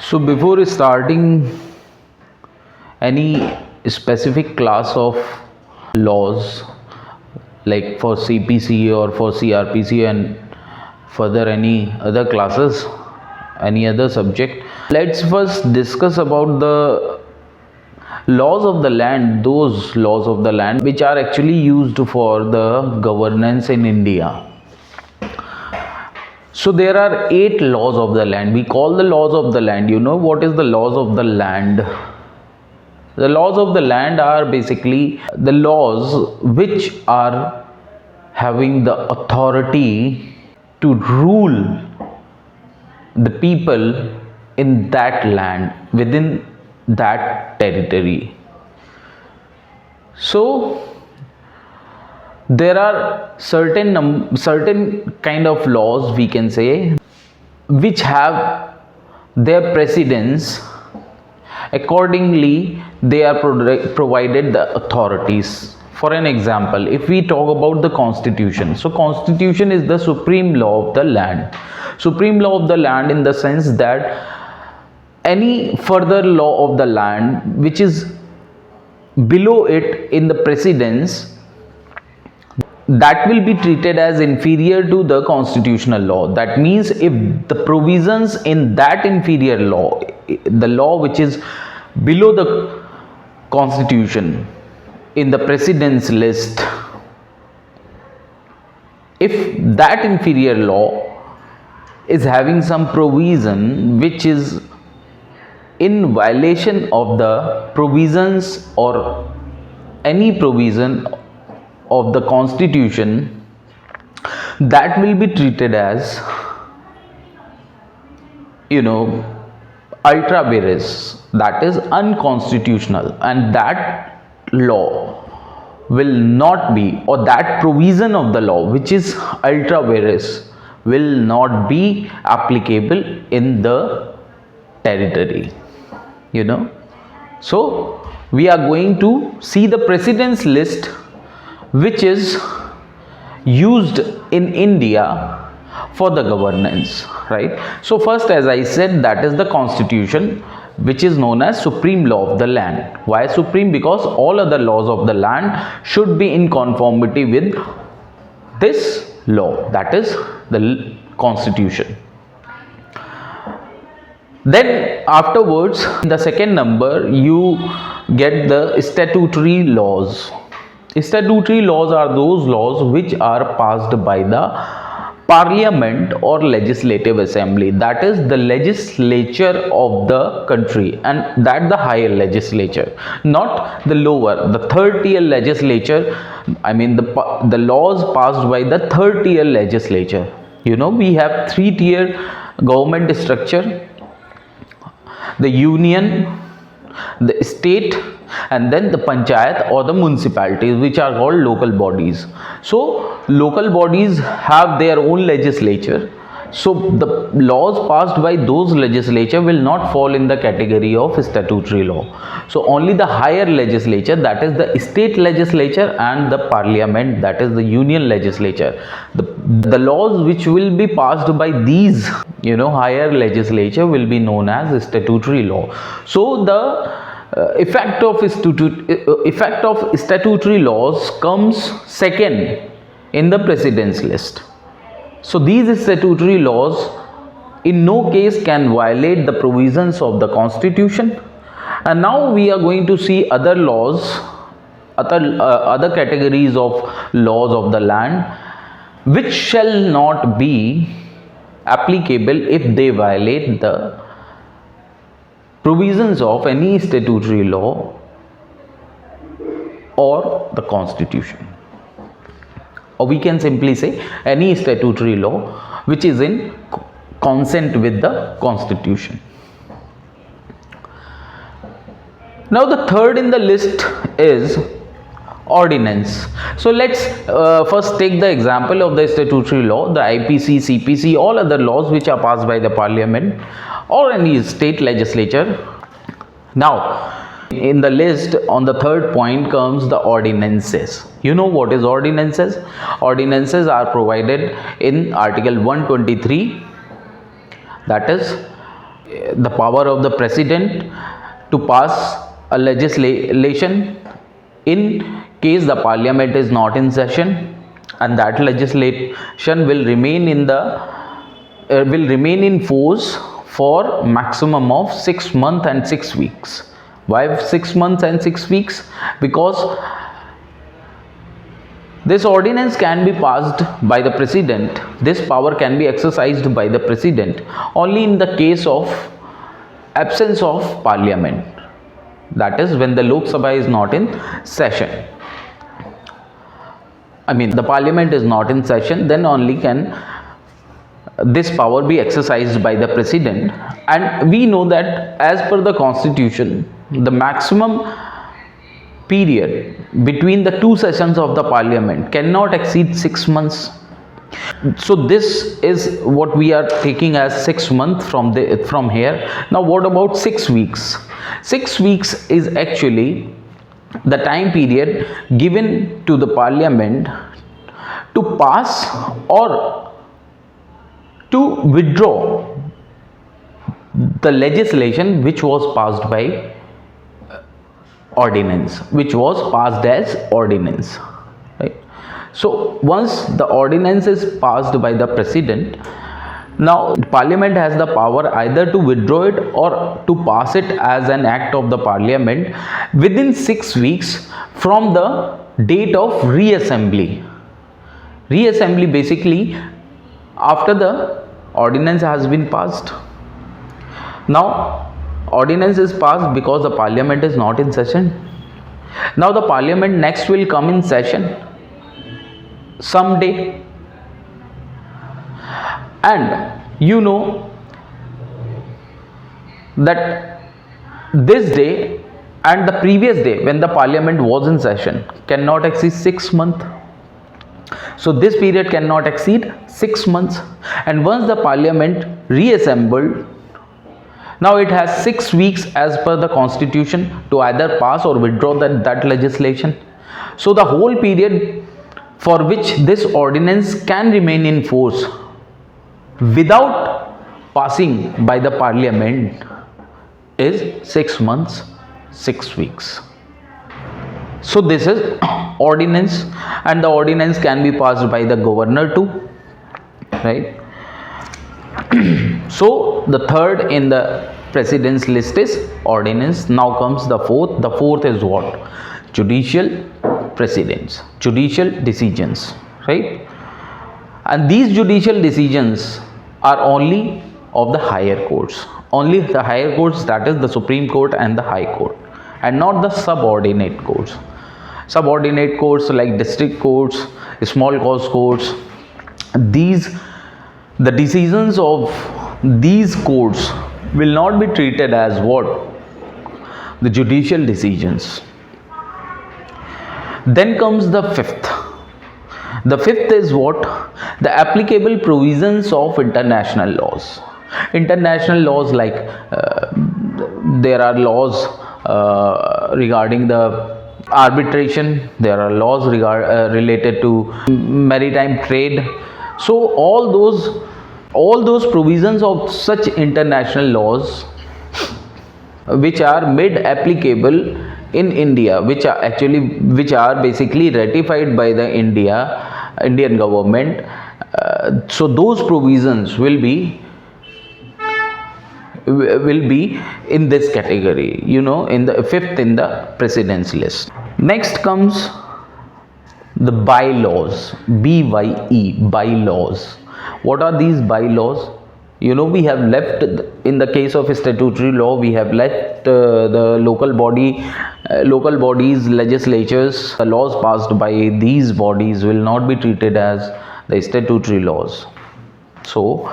So before starting any specific class of laws like for CPC or for CRPC and further any other classes, any other subject, let's first discuss about the laws of the land, those laws of the land which are actually used for the governance in India. So there are 8 laws of the land. We call the laws of the land. You know what is the laws of the land? The laws of the land are basically the laws which are having the authority to rule the people in that land, within that territory. So there are certain kind of laws, we can say, which have their precedence. Accordingly, they are provided the authorities. For an example, if we talk about the constitution, so constitution is the supreme law of the land. Supreme law of the land in the sense that any further law of the land which is below it in the precedence, that will be treated as inferior to the constitutional law. That means if the provisions in that inferior law, the law which is below the constitution in the precedence list, if that inferior law is having some provision which is in violation of the provisions or any provision of the constitution, that will be treated as, ultra vires, that is unconstitutional, and that law will not be, or that provision of the law which is ultra vires will not be applicable in the territory. So we are going to see the precedence list which is used in India for the governance, right? So first, as I said, that is the constitution, which is known as supreme law of the land. Why supreme? Because all other laws of the land should be in conformity with this law, that is the constitution. Then afterwards, in the second number, you get the statutory laws. Statutory laws are those laws which are passed by the parliament or legislative assembly, that is the legislature of the country, and that the higher legislature, not the lower, the third tier legislature. I mean the laws passed by the third tier legislature. We have 3-tier government structure: the union, the state, and then the panchayat or the municipalities, which are called local bodies. So local bodies have their own legislature, so the laws passed by those legislature will not fall in the category of statutory law. So only the higher legislature, that is the state legislature, and the parliament, that is the union legislature, the laws which will be passed by these higher legislature will be known as statutory law. So the effect of statutory laws comes second in the precedence list. So these statutory laws in no case can violate the provisions of the constitution. And now we are going to see other laws, other categories of laws of the land which shall not be applicable if they violate the provisions of any statutory law or the constitution, or we can simply say any statutory law which is in consent with the constitution. Now the third in the list is ordinance. So let's first take the example of the statutory law, the IPC, CPC, all other laws which are passed by the parliament or any state legislature. Now in the list, on the third point comes the ordinances. You know what is ordinances? Ordinances are provided in Article 123, that is the power of the president to pass a legislation in case the parliament is not in session, and that legislation will remain in force for maximum of 6 months and 6 weeks. Why 6 months and 6 weeks? Because this ordinance can be passed by the president. This power can be exercised by the president only in the case of absence of parliament. That is, when the Lok Sabha is not in session. The parliament is not in session, then only can this power be exercised by the president. And we know that as per the constitution, the maximum period between the two sessions of the parliament cannot exceed 6 months. So this is what we are taking as 6 months from here. Now what about 6 weeks? 6 weeks is actually the time period given to the parliament to pass or to withdraw the legislation which was passed by ordinance, which was passed as ordinance, right? So once the ordinance is passed by the president, now parliament has the power either to withdraw it or to pass it as an act of the parliament within 6 weeks from the date of reassembly. Reassembly basically after the ordinance has been passed. Now ordinance is passed because the parliament is not in session. Now the parliament next will come in session someday, and you know that this day and the previous day when the parliament was in session cannot exceed 6 months. So this period cannot exceed 6 months, and once the parliament reassembled, now it has 6 weeks as per the constitution to either pass or withdraw that legislation. So the whole period for which this ordinance can remain in force without passing by the parliament is 6 months, 6 weeks. So this is ordinance, and the ordinance can be passed by the governor too, right? So the third in the president's list is ordinance. Now comes the fourth. The fourth is what? Judicial precedents, judicial decisions, right? And these judicial decisions are only of the higher courts. Only the higher courts, that is the Supreme Court and the High Court, and not the subordinate courts. Subordinate courts like district courts, small cause courts, the decisions of these courts will not be treated as what? The judicial decisions. Then comes the fifth. The fifth is what? The applicable provisions of international laws. International laws like there are laws regarding the arbitration, there are laws related to maritime trade. So all those provisions of such international laws which are made applicable in India, which are basically ratified by the Indian government, so those provisions will be in this category, in the fifth in the precedence list. Next comes the bylaws. BYE, bylaws. What are these bylaws? We have left, in the case of statutory law, we have left the local bodies, legislatures. The laws passed by these bodies will not be treated as the statutory laws. So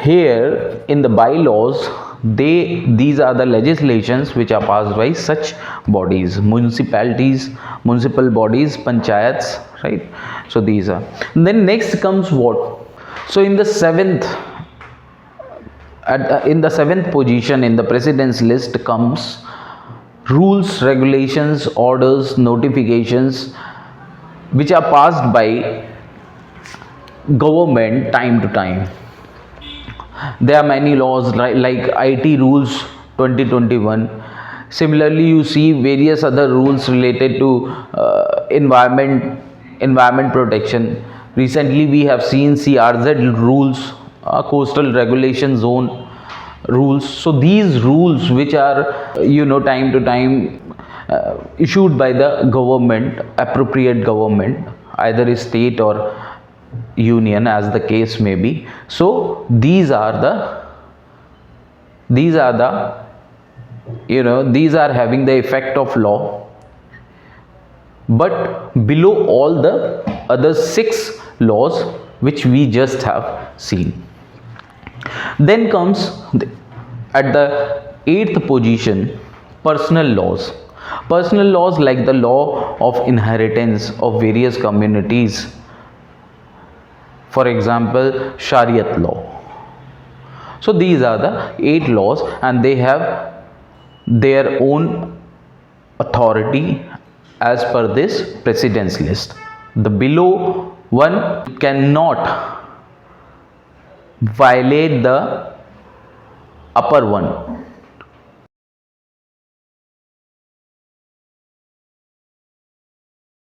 here in the bylaws, these are the legislations which are passed by such bodies, municipalities, municipal bodies, panchayats, right? So these are. And then next comes what? So in the seventh position in the precedence list comes rules, regulations, orders, notifications which are passed by government time to time. There are many laws like IT rules 2021. Similarly, you see various other rules related to environment protection. Recently, we have seen CRZ rules, coastal regulation zone rules. So these rules, which are time to time issued by the government, appropriate government, either a state or union, as the case may be. So these are the these are having the effect of law, but below all the other 6 laws which we just have seen. Then comes at the 8th position, personal laws. Personal laws like the law of inheritance of various communities, for example Shariat law. So these are the 8 laws, and they have their own authority as per this precedence list. The below one cannot violate the upper one.